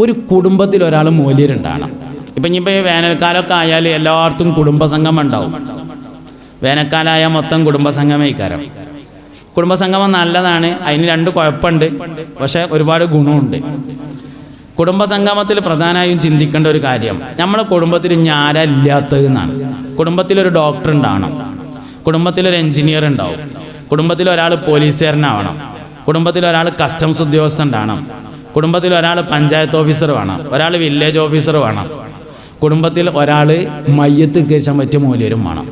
ഒരു കുടുംബത്തിൽ ഒരാൾ മൂല്യരുണ്ടാകണം. ഇപ്പം ഇനിയിപ്പോൾ വേനൽക്കാലമൊക്കെ ആയാൽ എല്ലായിടത്തും കുടുംബസംഗമം ഉണ്ടാവും. വേനൽക്കാലമായാൽ മൊത്തം കുടുംബസംഗമേ ഇക്കാരം. കുടുംബസംഗമം നല്ലതാണ്, അതിന് 2 കുഴപ്പമുണ്ട്, പക്ഷേ ഒരുപാട് ഗുണമുണ്ട്. കുടുംബസംഗമത്തിൽ പ്രധാനമായും ചിന്തിക്കേണ്ട ഒരു കാര്യം, നമ്മളെ കുടുംബത്തിൽ ഇനി ആരാ ഇല്ലാത്തത് എന്നാണ്. കുടുംബത്തിലൊരു ഡോക്ടർ ഉണ്ടാവണം, കുടുംബത്തിലൊരു എൻജിനീയർ ഉണ്ടാവും, കുടുംബത്തിൽ ഒരാൾ പോലീസുകാരനാവണം, കുടുംബത്തിൽ ഒരാൾ കസ്റ്റംസ് ഉദ്യോഗസ്ഥൻ ഉണ്ടാവണം, കുടുംബത്തിൽ ഒരാൾ പഞ്ചായത്ത് ഓഫീസർ വേണം, ഒരാൾ വില്ലേജ് ഓഫീസർ വേണം, കുടുംബത്തിൽ ഒരാൾ മയ്യത്ത് കേൾക്കാൻ പറ്റിയ മൂല്യരും വേണം.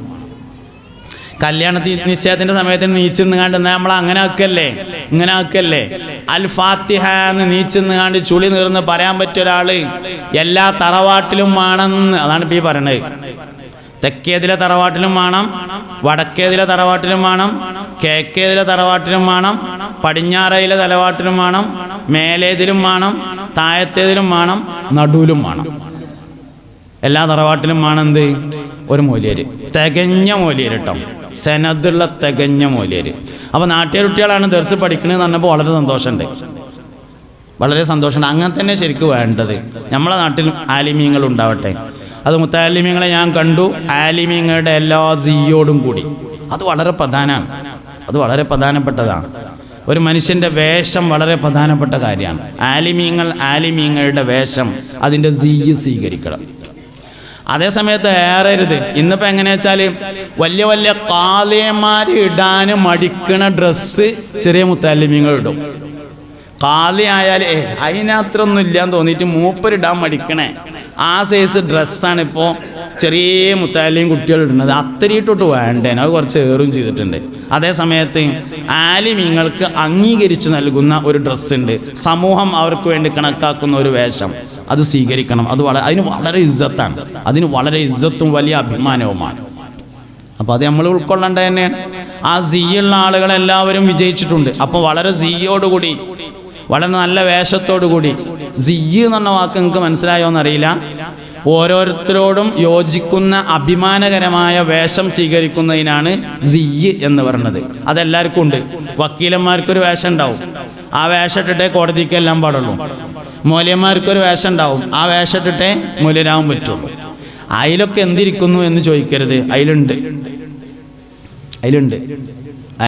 നിശ്ചയത്തിൻ്റെ സമയത്ത് നീച്ചെന്നുകാണ്ട് നമ്മൾ അങ്ങനെ ആക്കല്ലേ, ഇങ്ങനെ ആക്കല്ലേ. അൽ ഫാത്തിഹ എന്ന് നീച്ചെന്നുകാണ്ട് ചുളി നീർന്ന് പറയാൻ പറ്റിയ ഒരാൾ എല്ലാ തറവാട്ടിലും വേണമെന്ന്. അതാണ് ഇപ്പോൾ ഈ പറയണത്. തെക്കേതിലെ തറവാട്ടിലും വേണം, വടക്കേതിലെ തറവാട്ടിലും വേണം, കിഴക്കേതിലെ തറവാട്ടിലും വേണം, പടിഞ്ഞാറയിലെ തറവാട്ടിലും വേണം, മേലേതിലും വേണം, താഴത്തേതിലും വേണം, നടുവിലും വേണം. എല്ലാ തറവാട്ടിലും വേണം എന്ത്? ഒരു മൂല്യര്, തികഞ്ഞ മൂല്യര് കേട്ടോ, സെനദുള്ള തികഞ്ഞ മൂല്യര്. അപ്പോൾ നാട്ടുകാർ കുട്ടികളാണ് ദർസ് പഠിക്കണമെന്ന് പറഞ്ഞപ്പോൾ വളരെ സന്തോഷമുണ്ട്, വളരെ സന്തോഷമുണ്ട്. അങ്ങനെ തന്നെ ശരിക്കും വേണ്ടത്. നമ്മളെ നാട്ടിൽ ആലിമീങ്ങൾ ഉണ്ടാവട്ടെ. അത് മുത്താലിമീങ്ങളെ ഞാൻ കണ്ടു, ആലിമീങ്ങളുടെ എല്ലാ സിയോടും കൂടി. അത് വളരെ പ്രധാനമാണ്, അത് വളരെ പ്രധാനപ്പെട്ടതാണ്. ഒരു മനുഷ്യൻ്റെ വേഷം വളരെ പ്രധാനപ്പെട്ട കാര്യമാണ്. ആലിമീങ്ങളുടെ വേഷം, അതിൻ്റെ സിയ്യ് സ്വീകരിക്കണം. അതേസമയത്ത് ഏറരുത്. ഇന്നിപ്പോൾ എങ്ങനെയാ വെച്ചാൽ വലിയ വലിയ കാളിയന്മാർ ഇടാൻ മടിക്കണ ഡ്രസ്സ് ചെറിയ മുത്താലിമീങ്ങൾ ഇടും. കാളി ആയാൽ അതിനത്രയൊന്നും ഇല്ലാന്ന് തോന്നിയിട്ട് മൂപ്പരിടാൻ മടിക്കണേ ആ സൈസ് ഡ്രസ്സാണ് ഇപ്പോൾ ചെറിയ മുത്താലിയും കുട്ടികൾ ഇടുന്നത്. അത്രയിട്ടോട്ട് വേണ്ടേന്, അത് കുറച്ച് ഏറും ചെയ്തിട്ടുണ്ട്. അതേ സമയത്ത് ആലിമീങ്ങൾക്ക് അംഗീകരിച്ചു നൽകുന്ന ഒരു ഡ്രസ്സുണ്ട്, സമൂഹം അവർക്ക് വേണ്ടി കണക്കാക്കുന്ന ഒരു വേഷം, അത് സ്വീകരിക്കണം. അതിന് വളരെ ഇസ്സത്താണ്, അതിന് വളരെ ഇസ്സത്തും വലിയ അഭിമാനവുമാണ്. അപ്പോൾ അത് നമ്മൾ ഉൾക്കൊള്ളേണ്ടത് തന്നെയാണ്. ആ സിയുള്ള ആളുകളെല്ലാവരും വിജയിച്ചിട്ടുണ്ട്. അപ്പോൾ വളരെ സിയോടുകൂടി, വളരെ നല്ല വേഷത്തോടു കൂടി, സിയ്യ് എന്ന് പറഞ്ഞ വാക്ക് നിങ്ങൾക്ക് മനസ്സിലായോ എന്നറിയില്ല, ഓരോരുത്തരോടും യോജിക്കുന്ന അഭിമാനകരമായ വേഷം സ്വീകരിക്കുന്നതിനാണ് സിയ്യ് എന്ന് പറയുന്നത്. അതെല്ലാവർക്കും ഉണ്ട്. വക്കീലന്മാർക്കൊരു വേഷം ഉണ്ടാവും, ആ വേഷം ഇട്ടിട്ടേ കോടതിക്ക് എല്ലാം പാടുള്ളൂ. മൂല്യന്മാർക്കൊരു വേഷം ഉണ്ടാവും, ആ വേഷം ഇട്ടിട്ടേ മൂല്യരാവാൻ പറ്റുള്ളൂ. അതിലൊക്കെ എന്തിരിക്കുന്നു എന്ന് ചോദിക്കരുത്, അതിലുണ്ട്.